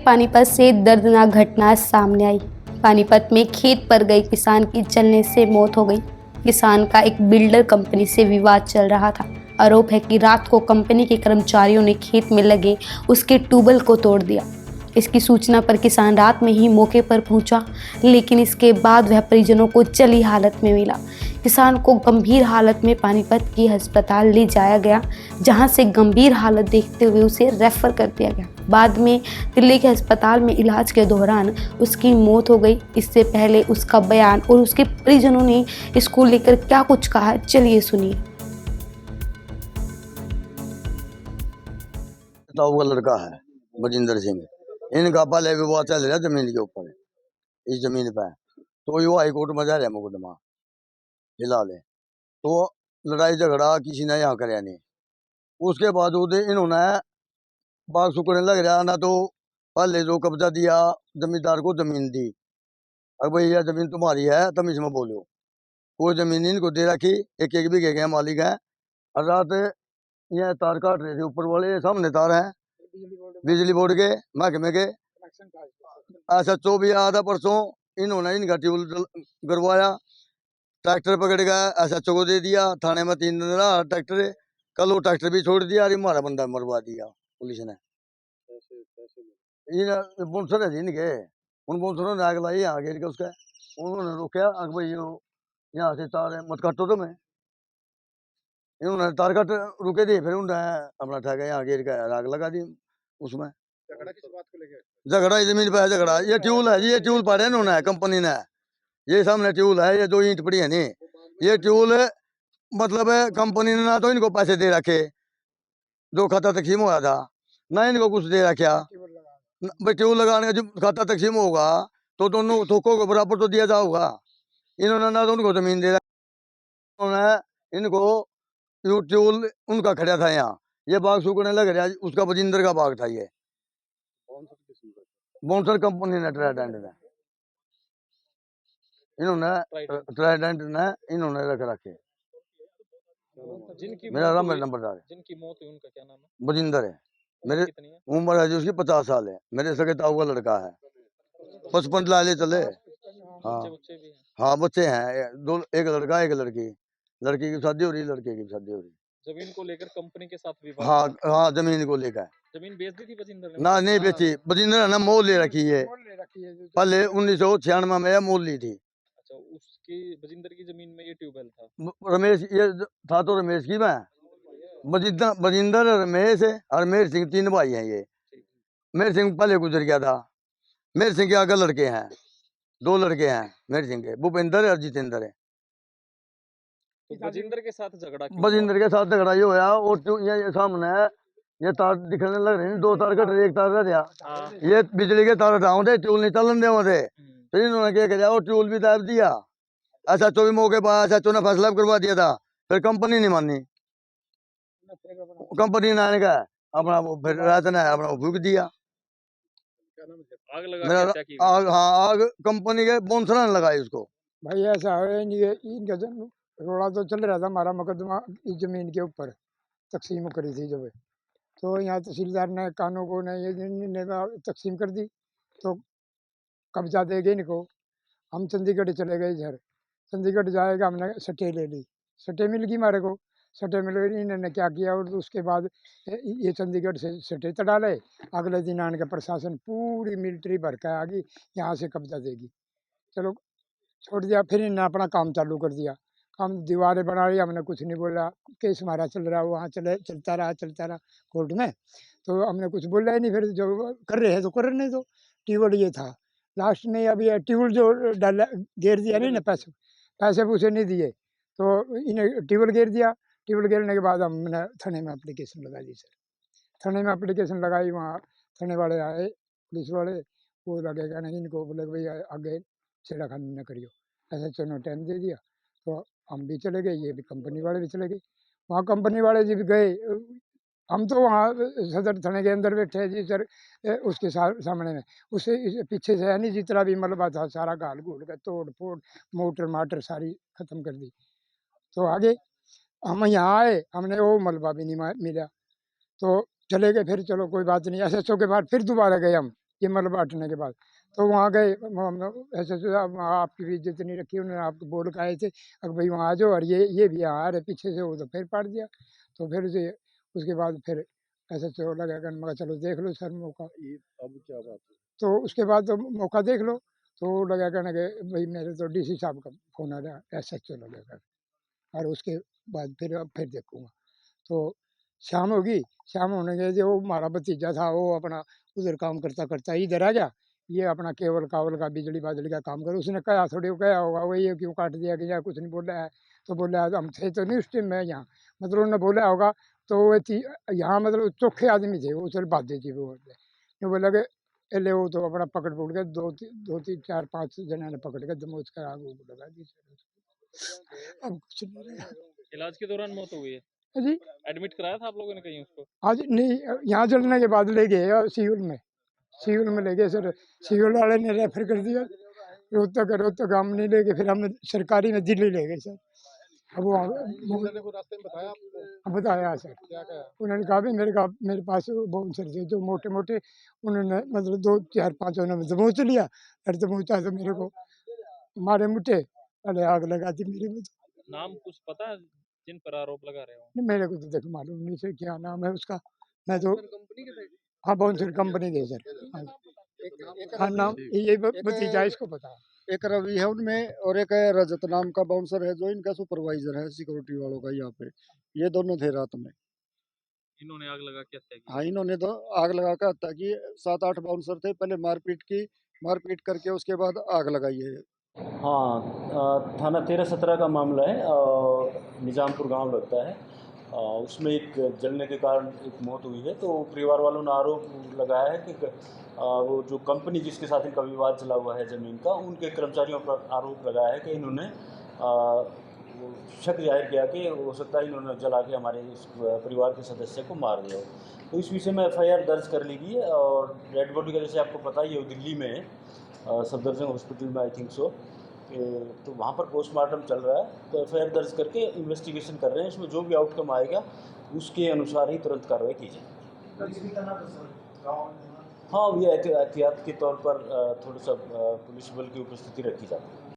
पानीपत से दर्दनाक घटना सामने आई। पानीपत में खेत पर गई किसान की जलने से मौत हो गई। किसान का एक बिल्डर कंपनी से विवाद चल रहा था। आरोप है कि रात को कंपनी के कर्मचारियों ने खेत में लगे उसके ट्यूबवेल को तोड़ दिया। इसकी सूचना पर किसान रात में ही मौके पर पहुंचा, लेकिन इसके बाद वह परिजनों को जली हालत में मिला। किसान को गंभीर हालत में पानीपत की अस्पताल ले जाया गया, जहां से गंभीर हालत देखते हुए उसे रेफर कर दिया गया। बाद में दिल्ली के अस्पताल में इलाज के दौरान उसकी मौत हो गई। इससे पहले उसका बयान और उसके परिजनों ने इसको लेकर क्या कुछ कहा, चलिए सुनिए। ताऊ का लड़का है बजिंदर सिंह। इनका पहले विवाद चल रहा जमीन के ऊपर, इस जमीन पे। तो ये हाई कोर्ट में जा रहा मुकदमा फिलहाल है। तो लड़ाई झगड़ा किसी ने यहाँ कराया नहीं। उसके बावजूद इन्होंने बाग सुखने लग रहा ना। तो पहले जो कब्जा दिया जमींदार को जमीन दी, अब भाई यह जमीन तुम्हारी है, तुम इसमें बोलो। कोई जमीन इनको दे रखी, एक एक बीघे के मालिक है। और रात ये तार काट रहे थे ऊपर वाले, सामने तार है बिजली बोर्ड के महकमे के। ऐसा 24 आधा परसों इन्होंने इनका ट्यूबवेल गड़वाया, ट्रैक्टर पकड़ गया, ऐसा को दे दिया। थाने में 3 दिन रहा ट्रैक्टर। कल वो ट्रैक्टर भी छोड़ दिया और हमारा बंदा मरवा दिया पुलिस ने। इन बुनसर है इनके, उन बुनसरों ने आग लाई यहाँ घेर के उसका। उन्होंने रोका आग भाई यहाँ से तार मत काटो तुम्हें। इन्होंने तार काट रुके थे, फिर उन्होंने अपना ठेका यहाँ घेर के आग लगा दी उसमें। झगड़ा किस बात को लेकर? झगड़ा जमीन पे है झगड़ा। ये ट्यूबवेल है जी, ये ट्यूबवेल पाड़े इन्होंने कंपनी ने। ये सामने ट्यूबवेल है, ये 2 ईंट पड़ी है नहीं। ये ट्यूबवेल मतलब कंपनी ने ना तो इनको पैसे दे रखे, जो खाता तकसीम हुआ था, ना इनको कुछ दे रखा। भाई ट्यूबवेल लगाने का जब खाता तकसीम होगा तो दोनों थोकों को बराबर तो दिया जाऊगा। इन्होंने ना तो उनको जमीन दे रखा, उन्होंने इनको ट्यूबवेल उनका खड़ा था यहाँ। ये बाग सूखने लग रहा, उसका बजिंदर का बाग था। ये बॉन्सर कंपनी ने ट्राइडेंट ने ट्राइडेंट ने इन्होंने रख रखे। मेरा नंबर नंबरदार है। जिनकी मौत हुई उनका क्या नाम है? बजिंदर है। मेरे कितनी है? उम्र है जो उसकी 50 साल है। मेरे सगे ताऊ का लड़का है। 55 लाले चले। हाँ बच्चे भी हैं? हाँ बच्चे हैं दो, एक लड़का एक लड़की। लड़की की शादी हो रही, लड़के की शादी हो रही। जमीन को लेकर कंपनी के साथ विवाद हाँ था। हाँ जमीन को लेकर। जमीन बेच दी थी बजिंदर ने? ना नहीं बेची, बजिंदर है ना मोल ले रखी है। पहले 1996 में मोल ली थी। अच्छा, उसकी बजिंदर की जमीन में ये ट्यूबवेल था? रमेश ये था तो रमेश की मैं। बजिंदर रमेश और मेहर सिंह 3 भाई हैं ये। मेहर सिंह पहले गुजर गया था। मेहर सिंह के आगे लड़के हैं, 2 लड़के हैं मेहर सिंह के, भूपेंद्र और जितेंद्र है। तो बजिंदर के साथ झगड़ा क्यों हुआ? बजिंदर के साथ झगड़ा ये होया। और ये सामने ये तार दिखने लग रहे हैं, 2 तार कट रहे, एक तार रह गया। हाँ। ये बिजली के तार हटाओ थे, ट्यूल नहीं चलन दे थे। फिर इन्होंने क्या किया, वो ट्यूल भी दाब दिया। SHO भी मौके पर, SHO ने फैसला भी करवा दिया था। फिर कंपनी नहीं मानी, कंपनी ने आने का अपना वो फिर रात ने अपना वो फूक दिया। आग लगा मेरा के हत्या की गई। आग, हाँ आग कंपनी के बोनसरा ने लगाई उसको। भाई ऐसा है इनका रोड़ा तो चल रहा था हमारा मुकदमा इस जमीन के ऊपर तकसीम करी थी जब। तो यहाँ तहसीलदार ने कानों को ने ये तकसीम कर दी, तो कब्जा दे गए इनको। हम चंडीगढ़ चले गए इधर। चंडीगढ़ जाएगा, हमने सटे ले ली, सटे मिल गई हमारे को। सटे मिल गई, इन्होंने क्या किया और उसके बाद ये चंडीगढ़ से सटे तो डाले। अगले दिन आने के प्रशासन पूरी मिलिट्री भर के आ गई, यहाँ से कब्जा देगी। चलो छोड़ दिया। फिर इन्होंने अपना काम चालू कर दिया। हम दीवारें बना रही, हमने कुछ नहीं बोला। केस हमारा चल रहा, वहाँ चलता रहा कोर्ट में। तो हमने कुछ बोला ही नहीं। फिर जो कर रहे हैं तो करने दो। ट्यूबवेल ये था लास्ट में। अब ये ट्यूबवेल जो डाला घेर दिया नहीं ना, पैसे पूसे नहीं दिए, तो इन्हें ट्यूबवेल घेर दिया। ट्यूबवेल घेरने के बाद हमने थाने में एप्लीकेशन लगा दी सर। थाने में एप्लीकेशन लगाई, वहाँ थाने वाले आए, पुलिस वाले। वो लगे कहने इनको बोले भाई आगे छेड़ाखानी न करियो। SHO ने टाइम दे दिया, तो हम भी चले गए, ये भी कंपनी वाले भी चले गए। वहाँ कंपनी वाले जी भी गए। हम तो वहाँ सदर थाने के अंदर बैठे हैं जी सर, उसके सामने में। उससे पीछे से है नहीं, जितना भी मलबा था सारा गाल घूल के तोड़ फोड़, मोटर माटर सारी खत्म कर दी। तो आगे हम यहाँ आए, हमने वो मलबा भी नहीं मिला, तो चले गए। फिर चलो कोई बात नहीं। SHO के बाद फिर दोबारा गए हम ये मलबा हटने के बाद। तो वहाँ गए ऐसे आपकी भी इज्जत नहीं रखी, उन्होंने आपको बोल के आए थे अब भाई वहाँ आ जाओ, और ये भी यहाँ आ रहे पीछे से, वो तो फिर पाट दिया। तो फिर से उसके बाद फिर ऐसा तो लगा कि मैं चलो देख लो सर मौका। ये अब क्या बात है? तो उसके बाद तो मौका देख लो, तो लगा कहने के भाई मेरे तो डीसी साहब का फ़ोन आ रहा है, SHO लगा कर, और उसके बाद फिर अब फिर देखूँगा। तो शाम होगी, शाम होने के जो हमारा भतीजा था वो अपना उधर काम करता इधर आ गया, ये अपना केबल काबल का बिजली बाजली का काम कर, उसने कहा थोड़ी वो कहा होगा वो ये क्यों काट दिया कि या कुछ नहीं बोला है। तो बोला हम थे तो नहीं उस टाइम में यहाँ, मतलब उन्होंने बोला होगा। तो वो यहाँ मतलब चोखे आदमी थे, वो चल बात थी वो तो बोला कि ले वो तो अपना पकड़ पकड़ के दो तीन चार पाँच जना ने पकड़ के दमोच कर आग उग लगा दी। अब कुछ नहीं रहा। इलाज के दौरान मौत हो गई है? जी एडमिट कराया था आप लोगों ने कहीं उसको? आज नहीं, यहाँ जलने के बाद ले गए और सिविल में ले गए सर। सिविल वाले ने रेफर कर दिया रोहतक हम नहीं ले गए, फिर हमने सरकारी में दिल्ली ले गए सर। अब वो रास्ते में बताया आपको? बताया सर, क्या कहा? उन्होंने कहा भी मेरे पास बाउंसर थे जो मोटे मोटे, उन्होंने मतलब 2 4 5 उन्होंने दबोच लिया, फिर दबोचा तो मेरे को मारे मुट्ठे, अरे आग लगा दी मेरे में। नाम कुछ पता है जिन पर आरोप लगा रहे हो? नहीं मेरे को तो देख मालूम नहीं सर क्या नाम है उसका, मैं तो कंपनी के थे? हाँ बाउंसर कंपनी दे सर। हाँ, हाँ नाम ये भतीजा इसको पता है। एक रवि है उनमें, और एक है रजत नाम का बाउंसर है जो इनका सुपरवाइजर है सिक्योरिटी वालों का यहाँ पे। ये दोनों थे रात में। इन्होंने आग लगा के हत्या की? हाँ इन्होंने तो आग लगा कर हत्या की। 7-8 बाउंसर थे, पहले मारपीट करके उसके बाद आग लगाई है। हाँ, थाना 13-17 का मामला है। निजामपुर गांव लगता है। उसमें एक जलने के कारण एक मौत हुई है। तो परिवार वालों ने आरोप लगाया है कि वो जो कंपनी जिसके साथ इनका विवाद चला हुआ है ज़मीन का, उनके कर्मचारियों पर आरोप लगाया है कि इन्होंने वो शक जाहिर किया कि हो सकता है इन्होंने जला के हमारे इस परिवार के सदस्य को मार दिया हो। तो इस विषय में FIR दर्ज कर ली गई है। और डेड बॉडी का जैसे आपको पता ही है वो दिल्ली में है, सफदरजंग हॉस्पिटल में आई थिंक सो। तो वहाँ पर पोस्टमार्टम चल रहा है। तो FIR दर्ज करके इन्वेस्टिगेशन कर रहे हैं। इसमें जो भी आउटकम आएगा उसके अनुसार ही तुरंत कार्रवाई की जाए। हाँ, ये एहतियात के तौर पर थोड़ा सा पुलिस बल की उपस्थिति रखी जाती है।